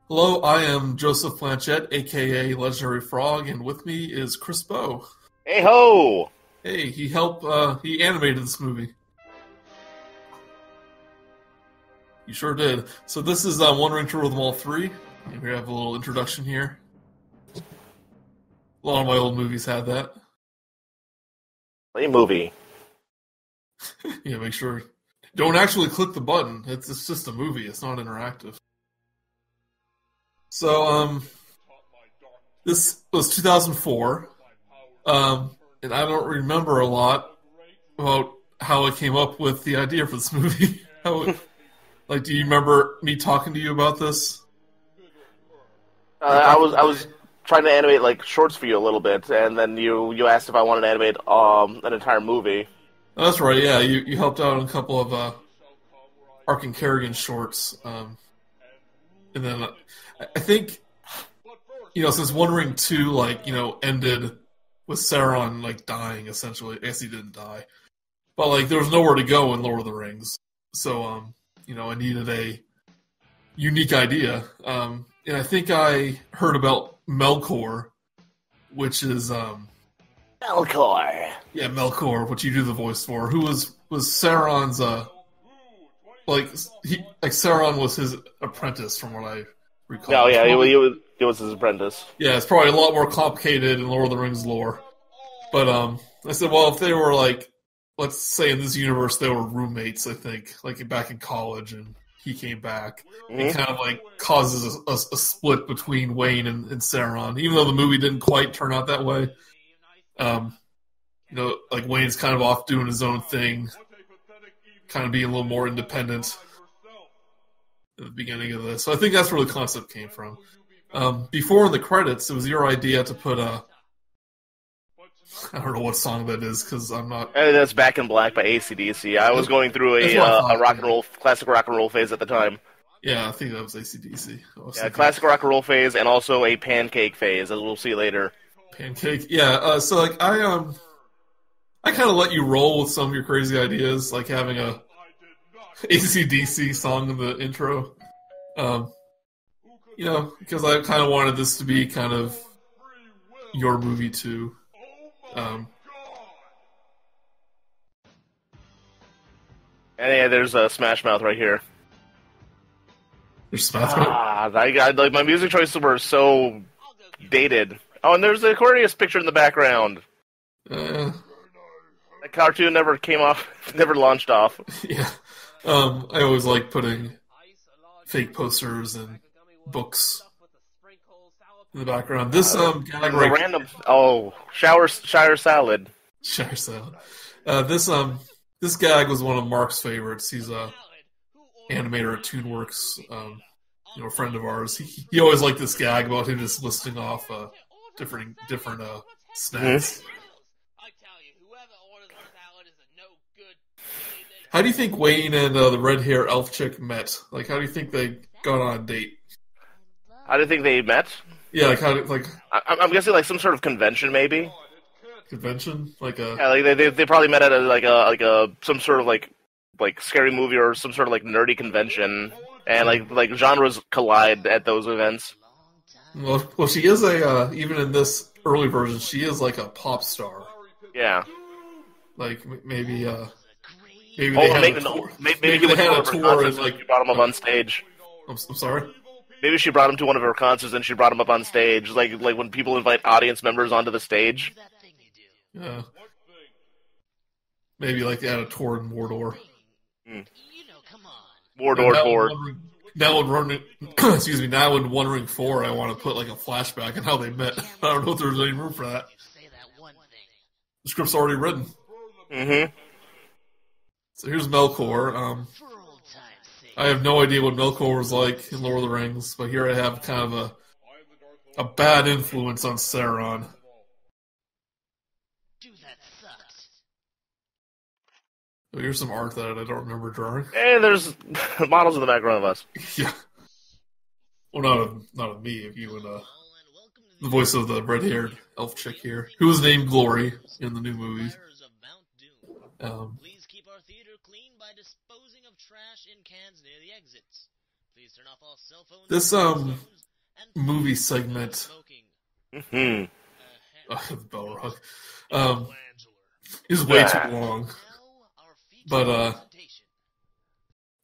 Hello, I am Joseph Planchette, aka Legendary Frog, and with me is Chris Boe. Hey ho! Hey, he animated this movie. You sure did. So this is One Ring Tour with them all three. And we have a little introduction here. A lot of my old movies had that. Play movie. Yeah, make sure. Don't actually click the button. It's just a movie. It's not interactive. So, this was 2004. And I don't remember a lot about how I came up with the idea for this movie. Do you remember me talking to you about this? I was trying to animate like shorts for you a little bit, and then you asked if I wanted to animate an entire movie. Oh, that's right. Yeah, you helped out on a couple of Ark and Kerrigan shorts, and then I think since One Ring 2 ended with Sauron dying essentially. I guess he didn't die, but there was nowhere to go in Lord of the Rings, so I needed a unique idea. And I think I heard about Melkor, which is Melkor. Yeah, Melkor, which you do the voice for, who was Sauron's Sauron was his apprentice from what I recall. No, yeah, he was his apprentice. Yeah, it's probably a lot more complicated in Lord of the Rings lore. But I said, well, if they were let's say in this universe they were roommates, I think, back in college, and he came back. Mm-hmm. It kind of causes a split between Wayne and Sauron, even though the movie didn't quite turn out that way. Wayne's kind of off doing his own thing, kind of being a little more independent at the beginning of this. So I think that's where the concept came from. Before in the credits, it was your idea to put I don't know what song that is because I'm not. That's Back in Black by AC/DC. I was going through a classic rock and roll phase at the time. Yeah, I think that was AC/DC. Yeah, classic rock and roll phase, and also a pancake phase, as we'll see later. Pancake, yeah. I kind of let you roll with some of your crazy ideas, like having a AC/DC song in the intro. Because I kind of wanted this to be kind of your movie too. And yeah, there's a Smash Mouth right here. There's Smash Mouth? I my music choices were so dated. Oh, and there's the Aquarius picture in the background. That cartoon never launched off. Yeah. I always like putting fake posters and books in the background. This gag right random shower salad. Shower salad. This gag was one of Mark's favorites. He's a animator at Toonworks, a friend of ours. He always liked this gag about him just listing off different snacks. Mm-hmm. How do you think Wayne and the red hair elf chick met? How do you think they got on a date? How do you think they met? Yeah, I'm guessing some sort of convention, maybe. Convention, they probably met at some sort of scary movie or some sort of nerdy convention, and genres collide at those events. Well, she is even in this early version, she is a pop star. Yeah. Maybe they had a tour and she brought him up on stage. I'm sorry? Maybe she brought him to one of her concerts and she brought him up on stage, like when people invite audience members onto the stage. Yeah. Maybe they had a tour in Mordor. Mordor tour. Now in One Ring 4, I want to put a flashback on how they met. I don't know if there's any room for that. The script's already written. Mm-hmm. So here's Melkor. I have no idea what Melkor was like in Lord of the Rings, but here I have kind of a bad influence on Sauron. So here's some art that I don't remember drawing. Hey, there's models in the background of us. Yeah. Well, not of me, of you and the voice of the red-haired elf chick here, who was named Glory in the new movie. Please keep our theater clean by disposing of trash in cans near the exits. This movie segment, Mm-hmm. the bell rung, is way too long. But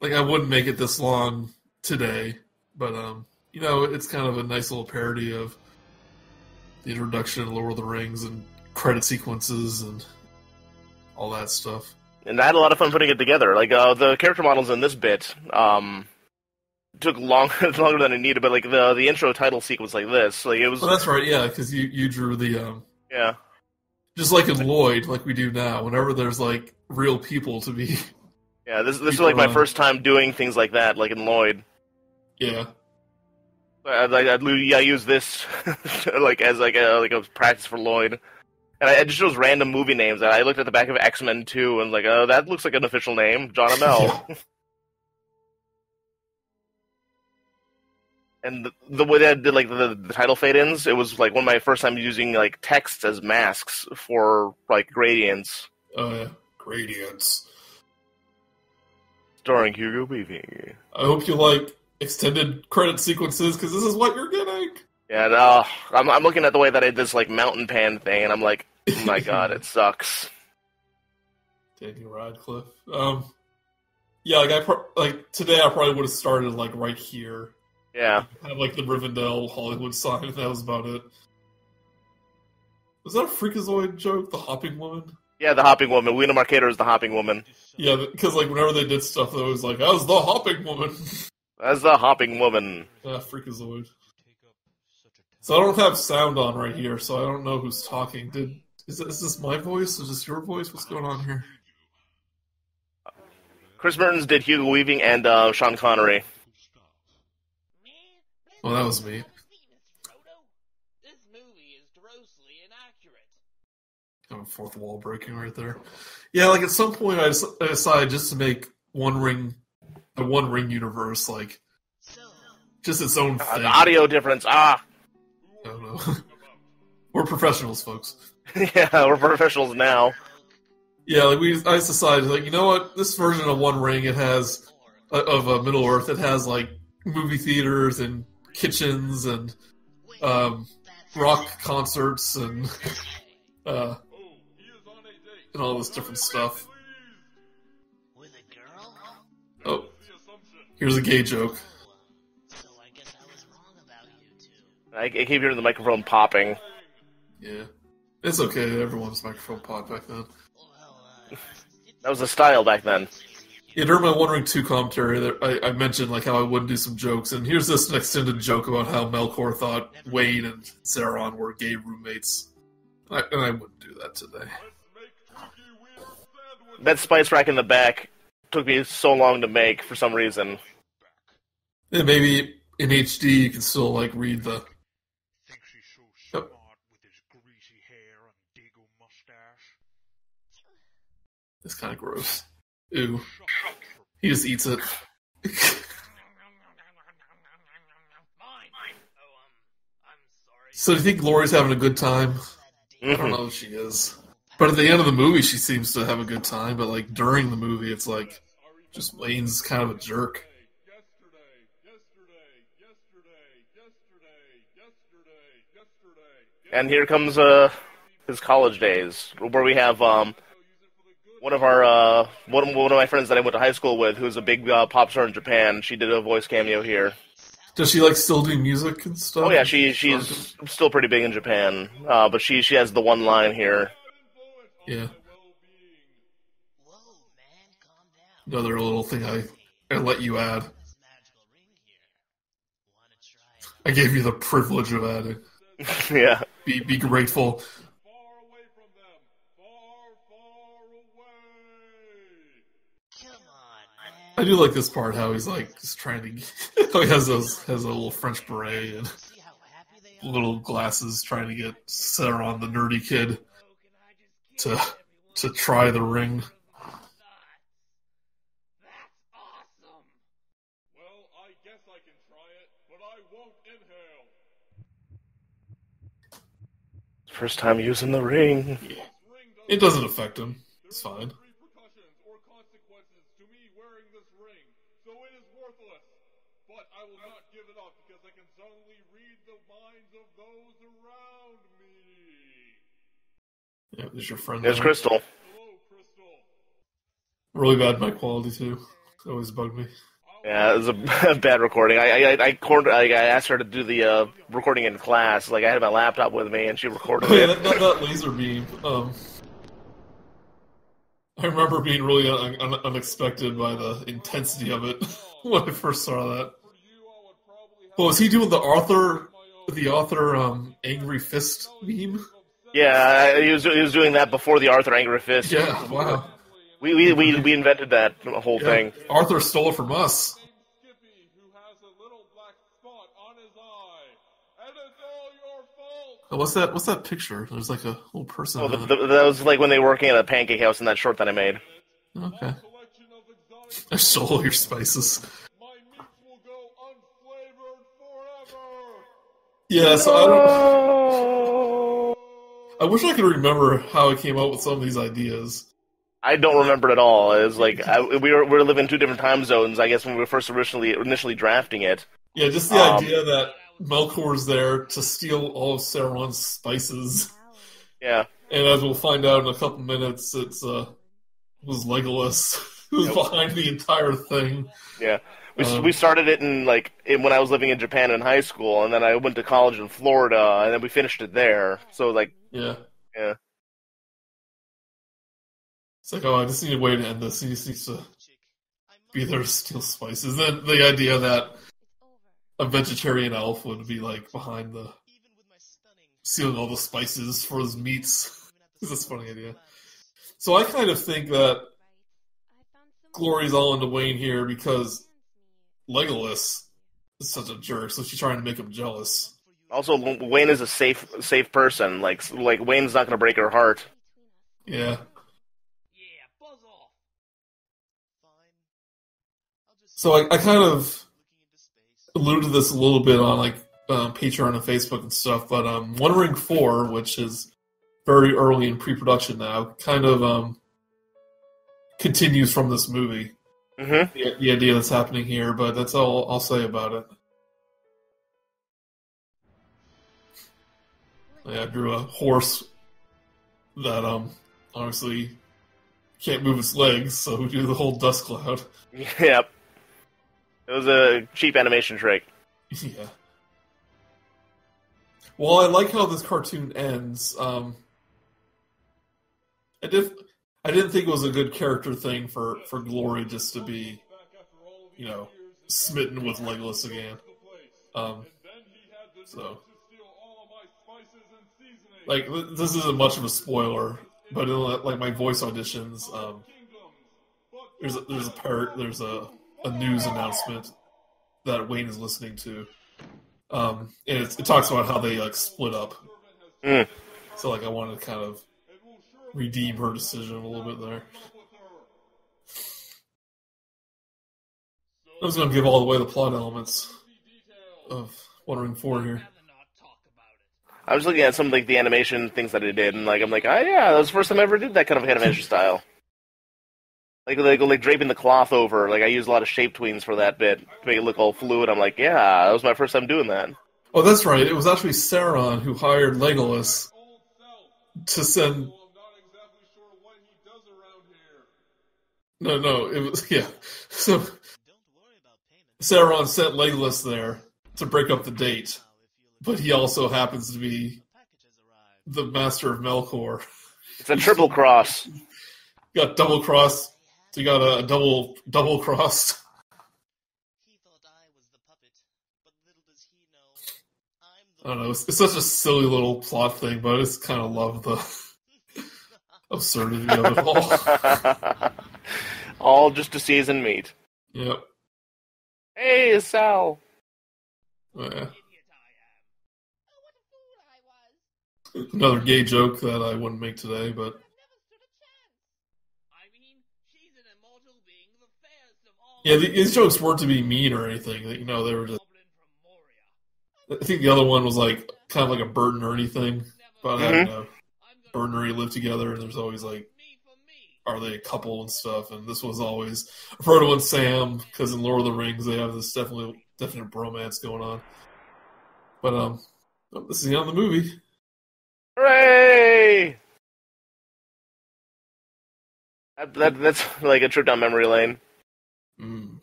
like I wouldn't make it this long today. But you know, it's kind of a nice little parody of the introduction of Lord of the Rings and credit sequences and all that stuff. And I had a lot of fun putting it together. Like the character models in this bit took longer than it needed, but like the intro title sequence like this, like it was. Well, that's right, yeah, because you drew the yeah. Just like in Lloyd, like we do now. Whenever there's like real people to be. Yeah, this is like my first time doing things like that, like in Lloyd. Yeah. I use this like as like a practice for Lloyd, and I just chose random movie names. And I looked at the back of X-Men 2 and like, oh, that looks like an official name, John Amell. And the way that I did like the title fade-ins, it was like one of my first times using like text as masks for like gradients. Gradients. Starring Hugo Weaving. I hope you like extended credit sequences, because this is what you're getting. Yeah, no, I'm looking at the way that I did this like mountain pan thing, and I'm like, oh my god, it sucks. Daniel Radcliffe. Yeah, like today I probably would have started like right here. Yeah. Have like the Rivendell Hollywood sign, and that was about it. Was that a Freakazoid joke? The hopping woman? Yeah, the hopping woman. Weena Mercator is the hopping woman. Yeah, because like whenever they did stuff, they was like, "As the hopping woman." As the hopping woman. Freakazoid. So I don't have sound on right here, so I don't know who's talking. Is this my voice? Is this your voice? What's going on here? Chris Mertens did Hugo Weaving and Sean Connery. Well, that was me. Oh, fourth wall breaking right there. Yeah, like at some point I decided just to make a One Ring universe, like just its own thing. The audio difference, I don't know. We're professionals, folks. Yeah, we're professionals now. Yeah, like I just decided, like, you know what? This version of One Ring, it has of Middle Earth, it has like movie theaters and kitchens and rock concerts and all this different stuff. Oh, here's a gay joke. I keep hearing the microphone popping. Yeah, it's okay. Everyone's microphone popped back then. That was the style back then. Yeah, during my One Ring 2 commentary, I mentioned like how I wouldn't do some jokes, and here's this extended joke about how Melkor thought Wayne and Sauron were gay roommates. And I wouldn't do that today. That spice rack in the back took me so long to make for some reason. Yeah, maybe in HD you can still like read the. Yep. It's kind of gross. Ew. He just eats it. So do you think Laurie's having a good time? I don't know if she is. But at the end of the movie, she seems to have a good time. But like during the movie, it's like just Wayne's kind of a jerk. And here comes his college days, where we have one of my friends that I went to high school with, who's a big pop star in Japan. She did a voice cameo here. Does she like still do music and stuff? Oh yeah, she's still pretty big in Japan, but she has the one line here. Yeah. Another little thing I let you add. I gave you the privilege of adding. Yeah. Be grateful. I do like this part, how he's like just trying to. How he has a little French beret and little glasses, trying to get Sauron, the nerdy kid, to try the ring. First time using the ring. Yeah. It doesn't affect him. It's fine. Yeah, there's your friend. There's Crystal. Really bad mic quality too. It always bugged me. Yeah, it was a bad recording. I asked her to do the recording in class. Like, I had my laptop with me, and she recorded Oh yeah, it. that laser beam. I remember being really unexpected by the intensity of it when I first saw that. Well, was he doing the Arthur angry fist meme? Yeah, he was doing that before the Arthur Angry Fist. Yeah, wow. We invented that whole thing. Arthur stole it from us. Oh, what's that picture? There's like a little person. Oh, that was like when they were working at a pancake house in that short that I made. Okay. I stole all your spices. Yeah, so I wish I could remember how I came up with some of these ideas. I don't remember it at all. It was like we were living in 2 different time zones, I guess, when we were first initially drafting it. Yeah, just the idea that Melkor's there to steal all of Sauron's spices. Yeah. And as we'll find out in a couple minutes, it was Legolas who was behind the entire thing. Yeah. We started it when I was living in Japan in high school, and then I went to college in Florida, and then we finished it there. So, Yeah. Yeah. It's like, I just need a way to end this. He just needs to be there to steal spices. Then the idea that a vegetarian elf would be, behind stealing all the spices for his meats. It's a funny idea. So I kind of think that Glory's all into Wayne here because Legolas is such a jerk, so she's trying to make him jealous. Also, Wayne is a safe person. Like Wayne's not going to break her heart. Yeah. So I kind of alluded to this a little bit on Patreon and Facebook and stuff, but Wondering 4, which is very early in pre-production now, kind of continues from this movie. Mm-hmm. The idea that's happening here, but that's all I'll say about it. I drew a horse that obviously can't move its legs, so we do the whole dust cloud. Yep. It was a cheap animation trick. Yeah. Well, I like how this cartoon ends. I didn't think it was a good character thing for Glory just to be, smitten with Legolas again. This isn't much of a spoiler, but in my voice auditions, there's a news announcement that Wayne is listening to, and it talks about how they split up. Mm. So I wanted to kind of redeem her decision a little bit there. I was going to give all away the plot elements of Wondering 4 here. I was looking at some the animation things that he did, and I'm like, oh yeah, that was the first time I ever did that kind of animation style. Like draping the cloth over. I used a lot of shape tweens for that bit to make it look all fluid. I'm like, yeah, that was my first time doing that. Oh, that's right. It was actually Sauron who hired Legolas to send. No, it was So Sauron sent Legolas there to break up the date, but he also happens to be the master of Melkor. It's a triple cross. Got double crossed. So you got a double crossed. I don't know. It's such a silly little plot thing, but I just kind of love the absurdity of it all. All just to season meat. Yep. Hey, Sal. Yeah. Another gay joke that I wouldn't make today, but yeah, these jokes weren't to be mean or anything. They were just. I think the other one was kind of like a Bert and Ernie thing, but Bert and Ernie live together, and there's always are they a couple and stuff? And this was always Frodo and Sam, because in Lord of the Rings they have this definitely definite bromance going on. But this is the end of the movie. Hooray! That's like a trip down memory lane. Mm.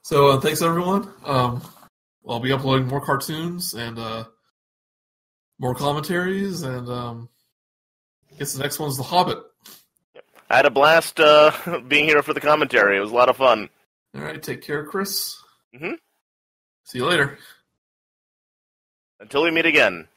So thanks everyone. I'll be uploading more cartoons and more commentaries, and I guess the next one's The Hobbit. I had a blast being here for the commentary. It was a lot of fun. All right, take care, Chris. Mm-hmm. See you later. Until we meet again.